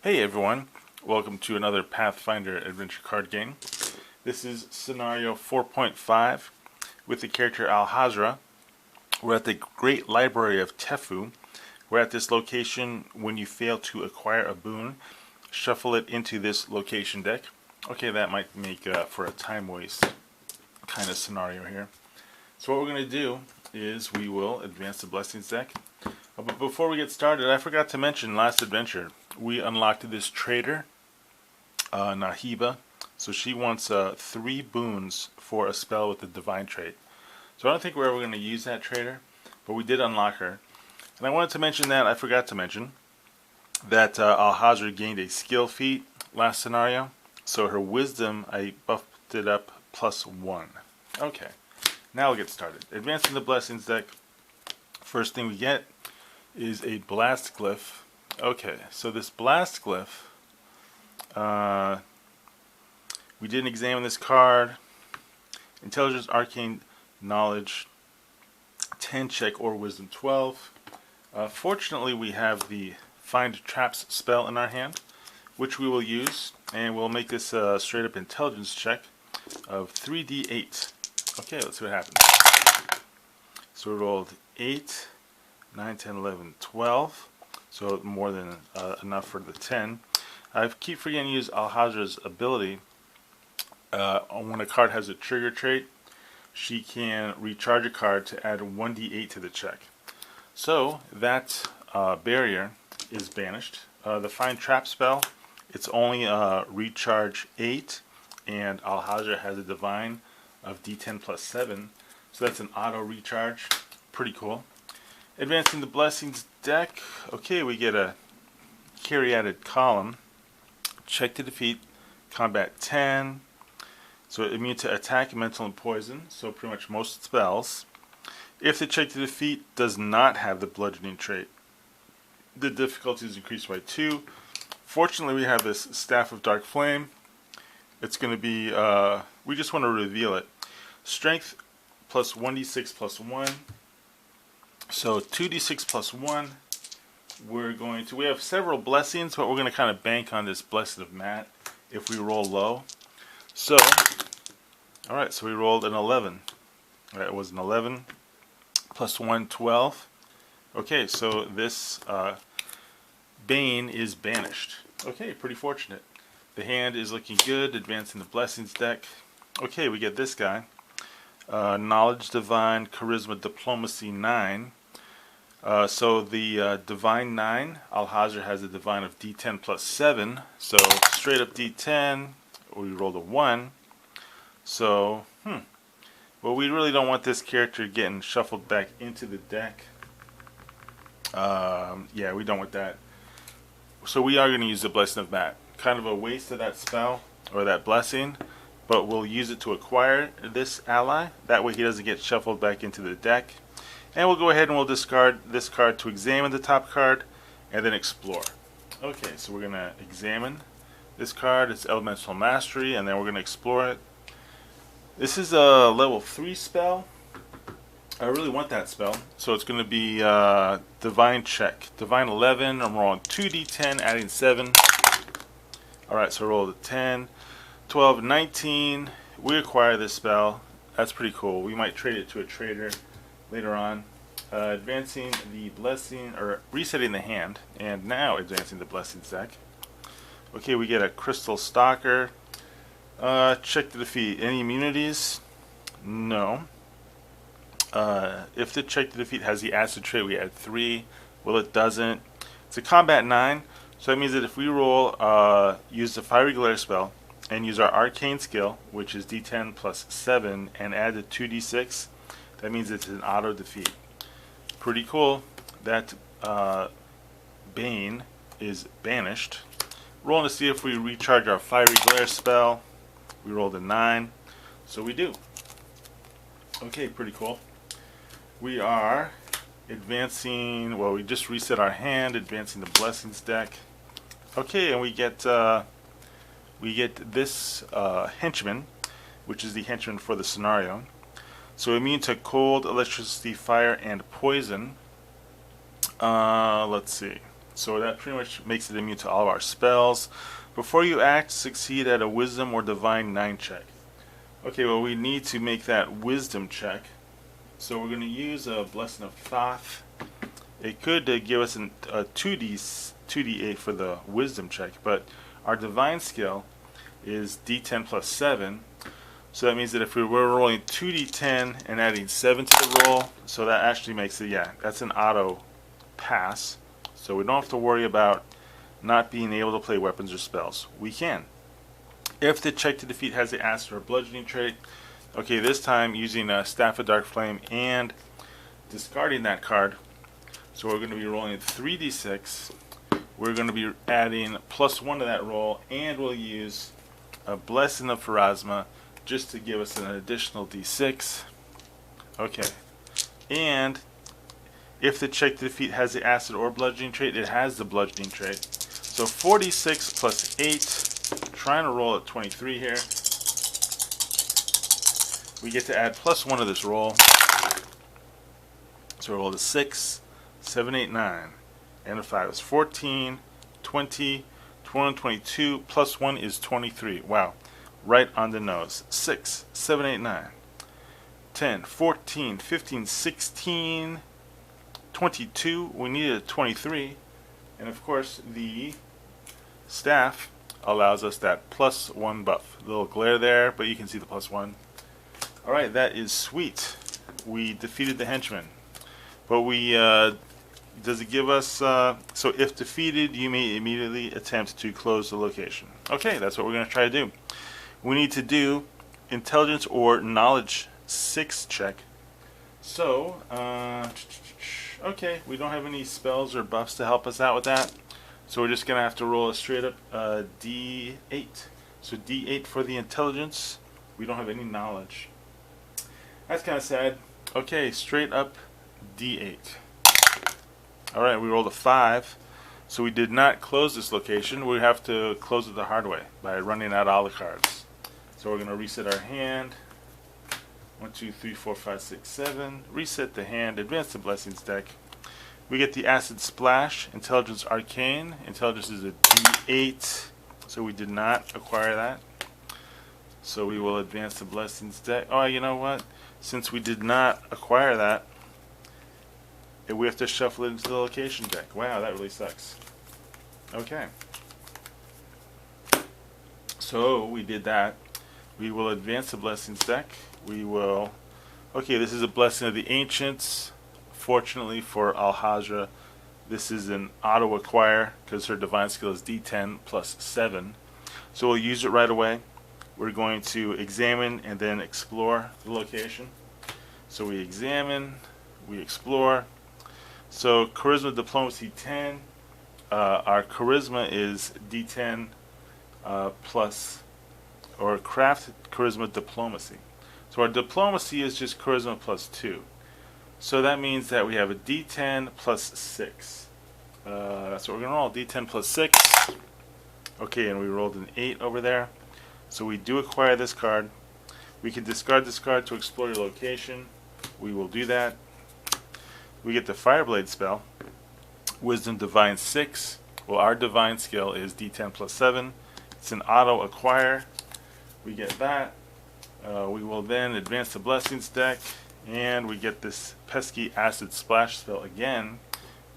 Hey everyone, welcome to another Pathfinder adventure card game. This is Scenario 4.5 with the character Alahazra. We're at the Great Library of Tefu. We're at this location. When you fail to acquire a boon, shuffle it into this location deck. Okay, that might make for a time waste kind of scenario here. So what we're going to do is we will advance the Blessings deck. But before we get started, I forgot to mention last adventure we unlocked this trader, Nahiba. So she wants 3 boons for a spell with the divine trait. So I don't think we're ever going to use that trader, but we did unlock her. And I wanted to mention that I forgot to mention that Alahazra gained a skill feat last scenario. So her wisdom, I buffed it up +1. Okay, now we'll get started. Advancing the Blessings deck. First thing we get is a blast glyph. Okay, so this blast glyph, we didn't examine this card. Intelligence, Arcane Knowledge, 10 check or Wisdom 12. Fortunately, we have the Find Traps spell in our hand, which we will use, and we'll make this a straight up intelligence check of 3d8. Okay, let's see what happens. So we rolled 8, 9, 10, 11, 12. So more than enough for the 10. I keep forgetting to use Alahazra's ability. When a card has a trigger trait, she can recharge a card to add 1d8 to the check. So that barrier is banished. The Find Trap spell, it's only recharge 8, and Alahazra has a divine of d10 plus 7. So that's an auto recharge. Pretty cool. Advancing the Blessings deck. Okay, we get a carry added column. Check to defeat. Combat 10. So immune to attack, mental, and poison. So pretty much most spells. If the check to defeat does not have the bludgeoning trait, the difficulty is increased by 2. Fortunately, we have this Staff of Dark Flame. It's going to be, we just want to reveal it. Strength plus 1d6 plus 1. So 2d6 plus 1, we have several blessings, but we're going to kind of bank on this Blessed of Matt if we roll low. So, alright, so we rolled an 11. That was an 11 plus 1, 12. Okay, so this Bane is banished. Okay, pretty fortunate. The hand is looking good, advancing the Blessings deck. Okay, we get this guy. Knowledge, Divine, Charisma, Diplomacy, 9. So the Divine 9, Alahazra has a Divine of D10 plus 7. So straight up D10, we rolled a 1. So, well, we really don't want this character getting shuffled back into the deck. Yeah, we don't want that. So we are going to use the Blessing of Matt. Kind of a waste of that spell, or that blessing, but we'll use it to acquire this ally. That way he doesn't get shuffled back into the deck. And we'll go ahead and we'll discard this card to examine the top card and then explore. Okay, so we're going to examine this card. It's Elemental Mastery, and then we're going to explore it. This is a level 3 spell. I really want that spell. So it's going to be Divine Check. Divine 11, I'm rolling 2d10, adding 7. Alright, so I rolled a 10, 12, 19. We acquire this spell. That's pretty cool. We might trade it to a trader later on. Advancing the Blessing, or resetting the hand, and now advancing the Blessings deck. Okay, we get a Crystal Stalker. Check to defeat. Any immunities? No. If the check to defeat has the acid trait, we add 3. Well, it doesn't. It's a combat 9, so that means that if we roll, use the Fiery Glare spell, and use our Arcane skill, which is D10 plus 7, and add the 2d6, that means it's an auto defeat. Pretty cool. That Bane is banished. Rolling to see if we recharge our Fiery Glare spell. We rolled a 9, so we do. Okay, pretty cool. We are advancing, well, we just reset our hand, advancing the Blessings deck. Okay, and we get this henchman, which is the henchman for the scenario. So immune to cold, electricity, fire, and poison. Let's see. So that pretty much makes it immune to all of our spells. Before you act, succeed at a Wisdom or Divine 9 check. Okay, well we need to make that Wisdom check. So we're going to use a Blessing of Thoth. It could give us a 2d8 for the Wisdom check, but our Divine skill is d10 plus 7. So that means that if we were rolling 2d10 and adding 7 to the roll, so that actually makes it, yeah, that's an auto pass. So we don't have to worry about not being able to play weapons or spells. We can. If the check to defeat has the acid or bludgeoning trait, okay, this time using a Staff of Dark Flame and discarding that card. So we're going to be rolling 3d6. We're going to be adding +1 to that roll, and we'll use a Blessing of Pharasma just to give us an additional d6. Okay. And if the check to defeat has the acid or bludgeoning trait, it has the bludgeoning trait. So 46 plus 8. Trying to roll at 23 here. We get to add +1 to this roll. So we roll a 6, 7, 8, 9, and a 5. It's 14, 20, 21, 22, +1 is 23. Wow. Right on the nose. 6, 7, 8, 9, 10, 14, 15, 16, 22. We needed a 23. And of course, the staff allows us that +1 buff. A little glare there, but you can see the +1. Alright, that is sweet. We defeated the henchman. But we, does it give us, so if defeated, you may immediately attempt to close the location. Okay, that's what we're going to try to do. We need to do Intelligence or Knowledge 6 check. So, okay, we don't have any spells or buffs to help us out with that. So we're just going to have to roll a straight up D8. So D8 for the intelligence. We don't have any knowledge. That's kind of sad. Okay, straight up D8. Alright, we rolled a 5. So we did not close this location. We have to close it the hard way by running out all the cards. So we're going to reset our hand. 1, 2, 3, 4, 5, 6, 7. Reset the hand. Advance the Blessings deck. We get the Acid Splash, Intelligence Arcane. Intelligence is a D8, so we did not acquire that. So we will advance the Blessings deck. Oh, you know what? Since we did not acquire that, we have to shuffle it into the location deck. Wow, that really sucks. Okay. So we did that. We will advance the Blessings deck. We will... Okay, this is a Blessing of the Ancients. Fortunately for Alahazra, this is an auto acquire because her divine skill is D10 plus 7. So we'll use it right away. We're going to examine and then explore the location. So we examine, we explore. So Charisma Diplomacy 10. Our Charisma is D10 plus, or Craft Charisma Diplomacy. So our Diplomacy is just Charisma plus 2. So that means that we have a D10 plus 6. That's what we're going to roll, D10 plus 6. Okay, and we rolled an 8 over there. So we do acquire this card. We can discard this card to explore your location. We will do that. We get the Fireblade spell. Wisdom Divine 6. Well, our Divine skill is D10 plus 7. It's an auto acquire. We get that. We will then advance the Blessings deck. And we get this pesky Acid Splash spell again.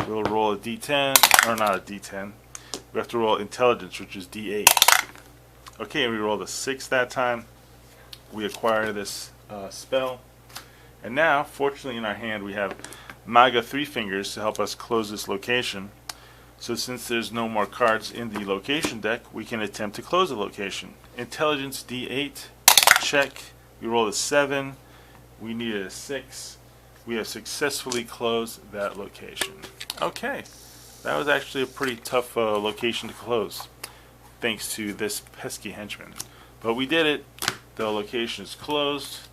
We'll roll a D10, or not a D10. We have to roll Intelligence, which is D8. Okay, we rolled a 6 that time. We acquire this spell. And now, fortunately in our hand, we have Maga 3 Fingers to help us close this location. So since there's no more cards in the location deck, we can attempt to close the location. Intelligence D8, check. We rolled a 7. We needed a 6. We have successfully closed that location. Okay, that was actually a pretty tough location to close, thanks to this pesky henchman. But we did it. The location is closed.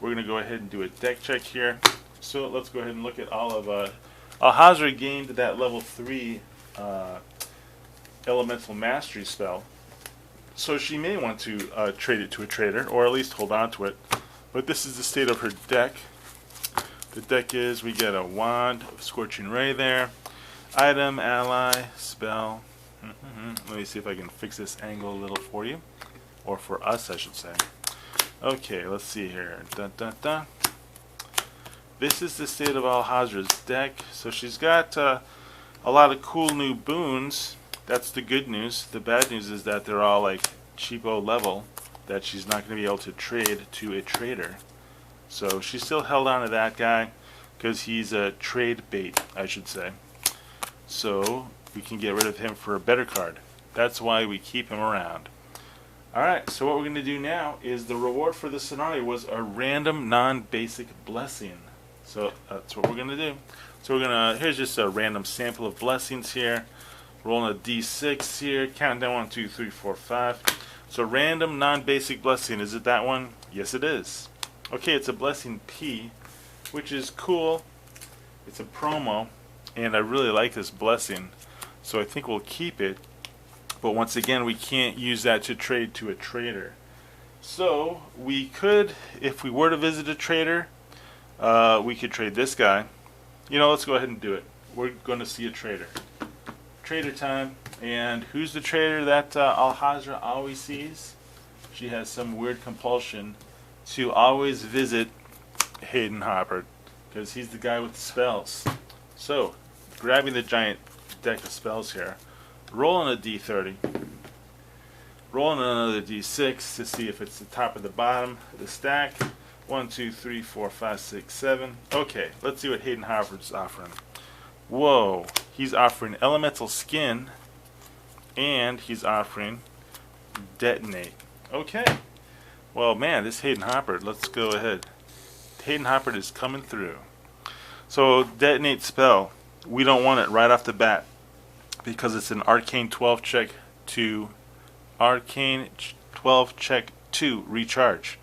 We're going to go ahead and do a deck check here. So let's go ahead and look at all of... Alahazra gained that level 3 Elemental Mastery spell. So she may want to trade it to a trader, or at least hold on to it. But this is the state of her deck. The deck is, we get a Wand of Scorching Ray there. Item, ally, spell. Let me see if I can fix this angle a little for you. Or for us, I should say. Okay, let's see here. Dun, dun, dun. This is the state of Alahazra's deck. So she's got a lot of cool new boons. That's the good news. The bad news is that they're all like cheapo level, that she's not going to be able to trade to a trader. So she still held on to that guy because he's a trade bait, I should say. So we can get rid of him for a better card. That's why we keep him around. Alright, so what we're going to do now is the reward for this scenario was a random non-basic blessing. So that's what we're going to do. So we're going to, here's just a random sample of blessings here. Rolling a d6 here, count down 1, 2, 3, 4, 5. So random non-basic blessing, is it that one? Yes it is. Okay, it's a blessing P, which is cool. It's a promo, and I really like this blessing, so I think we'll keep it. But once again, we can't use that to trade to a trader. So we could, if we were to visit a trader, we could trade this guy. You know, let's go ahead and do it. We're going to see a trader. Trader time. And who's the trader that Alahazra always sees? She has some weird compulsion to always visit Hayden Hopper, because he's the guy with the spells. So, grabbing the giant deck of spells here, rolling a d30, rolling another d6 to see if it's the top or the bottom of the stack. 1, 2, 3, 4, 5, 6, 7. Okay, let's see what Hayden Hopper's offering. Whoa, he's offering Elemental Skin, and he's offering Detonate. Okay. Well, man, this Hayden Hopper, let's go ahead. Hayden Hopper is coming through. So, Detonate spell, we don't want it right off the bat because it's an Arcane 12 check to Arcane 12 check to recharge.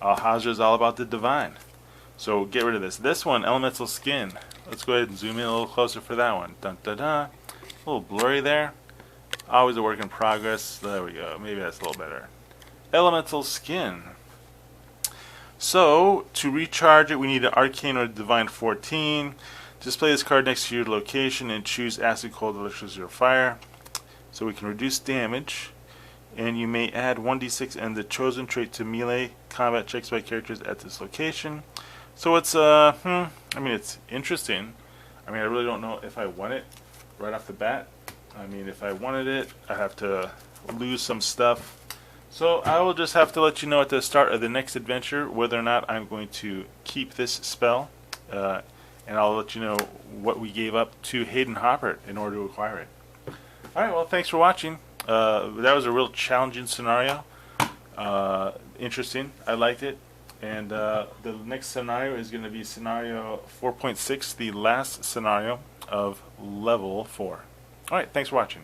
Alahazra is all about the divine. So, get rid of this. This one, Elemental Skin. Let's go ahead and zoom in a little closer for that one. Dun, dun, dun. A little blurry there. Always a work in progress. There we go. Maybe that's a little better. Elemental Skin. So, to recharge it, we need an Arcane or Divine 14. Display this card next to your location and choose Acid, Cold, Electricity, or Fire. So we can reduce damage. And you may add 1d6 and the chosen trait to melee combat checks by characters at this location. So it's, I mean, it's interesting. I mean, I really don't know if I want it right off the bat. I mean, if I wanted it, I'd have to lose some stuff. So I will just have to let you know at the start of the next adventure whether or not I'm going to keep this spell. And I'll let you know what we gave up to Hayden Hopper in order to acquire it. Alright, well, thanks for watching. That was a real challenging scenario. Interesting. I liked it. And the next scenario is going to be scenario 4.6, the last scenario of level 4. Alright, thanks for watching.